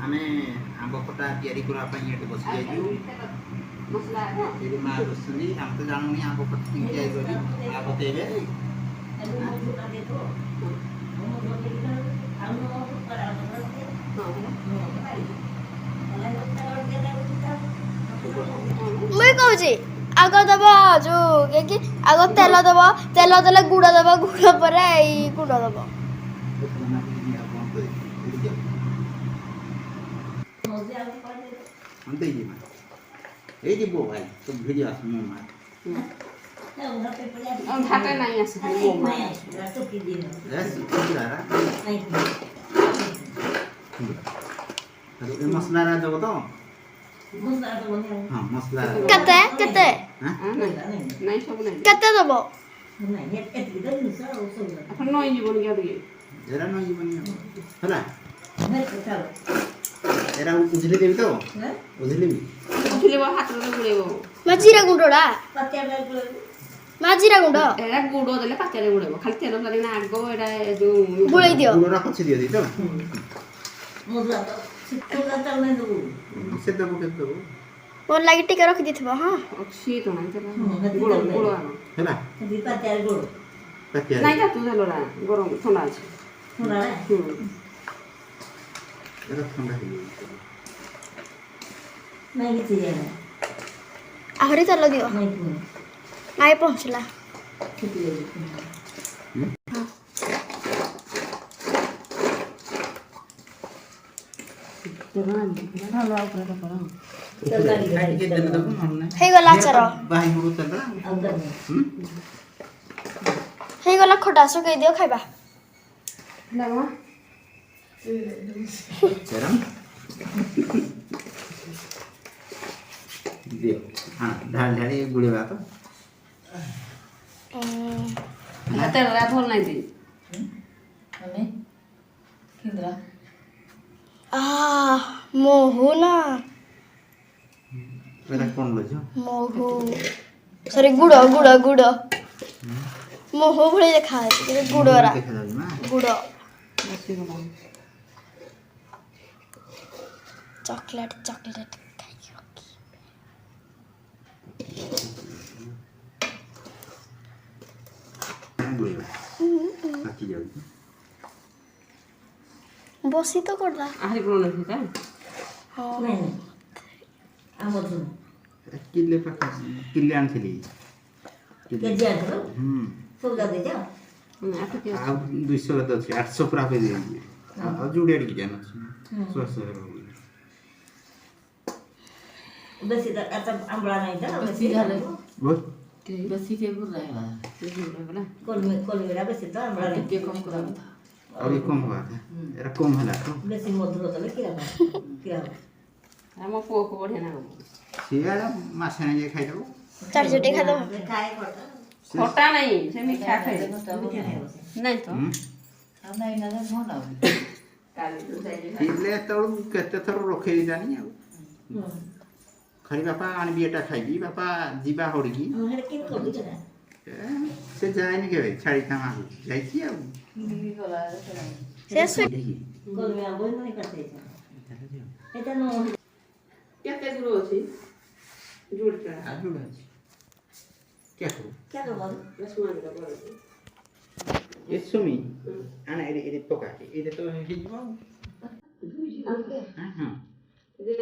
आमे आंब खटा तैयारी करा पई एटे बस जाइजु मसला ये मा रसनी हम तो जाननी आंब खटा तैयारी करी आ बतेबे मैं कहू छी आग दब जो कि आग तेल दब तेल देले गुड़ दब गुड़ पर गुड़ दब अंते जी ए जी बो भाई तो भिडियो आस मो मार हम भाटा नहीं आसे मो मार तो की दिन यस किरा नहीं तो मसला रा जब तो मसला तो बने हां मसला कते कते हां नहीं सब नहीं कते दब नहीं एत दे नुसा ओ सब अपन नई जीवन गया दिए एरा नई जीवन हला एरा उजले देबी तो हैं उजले भी उजले वो हाथ रे गुड़ेबो मजीरा गुंडोडा पत्या रे गुड़े मजीरा गुंडो एरा गुड़ो देले पात्या रे गुड़ेबो खाली तेल सारी ना आगो एडा जो गुळै दियो गुड़रा पछी दियो तो मोजला तो सिक्कोला तो नहीं दो से दबो के दबो मोर लागि टिके रख दिथबो हां अच्छी तो नहीं चला गुड़ो गुड़ो हैला दीपा त्यार गोड़ पत्या नहीं जा तू देलोरा गरम ठंडा আছে थोड़ा रे एरा ठंडा है नहीं किसी है आहरी चल दियो नहीं कोई नाइ पहुंचला किसी है ভালো উপরে তো করো तरकारी काट के दे दबो हमने हे गला चर बाही गुरु चलरा अंदर में हे गला खटा सुकै दियो खाइबा লাগা चरम दियो हां ढाल ढाली गुड़ेबा तो हाथ रे भल नहीं दी हमें किंद्रा आ मोहु ना एरा कोन लजो मोहु सॉरी गुड़ गुड़ गुड़ मोहु भले देखा है गुड़रा देखा जाबी ना गुड़ बसी गला चॉकलेट चॉकलेट खाइयो गुड़ेबा बाकी जाबी बसी तो करला आही गुड़ो नहीं था हां नहीं आमोद किल्ले पका किल्ले आनथिली के दिया तो सौदा दे जा आप के आ 200 रे दछि 800 पूरा पे दे आ जुड़े अड़ी जान सोस बस इधर आता आंबला नहीं था बस इधर बोल बस के गुड़ रहेगा बोला कल मेरा बस इधर आंबला नहीं के कम करा और ये कम हुआ था एरा कम हला तो बस मधुर तो किरा हम पो को बढ़िया ना सियारा माछने जे खाइ दबो चार चोटी खा दो खाए पड़ता खोटा नहीं से मीठा खाए नहीं तो हम नहीं ना मोना काली तो जाइए किल्ले तो केते थर रखे जानी आ खाली बापा आनी बिएटा खाइबी बापा जीवा होड़गी हम किन कर दी ना से जायनी के छाड़ी था मागु जाइती आ से सु कल में बोल नहीं करते এটা নো केते गुड़ो अछि जुड़ता आजू बाज क्या करो क्या तो बोल रसमान का बोल ये सुमी आना इरे पका इरे तो हिजबो हां जे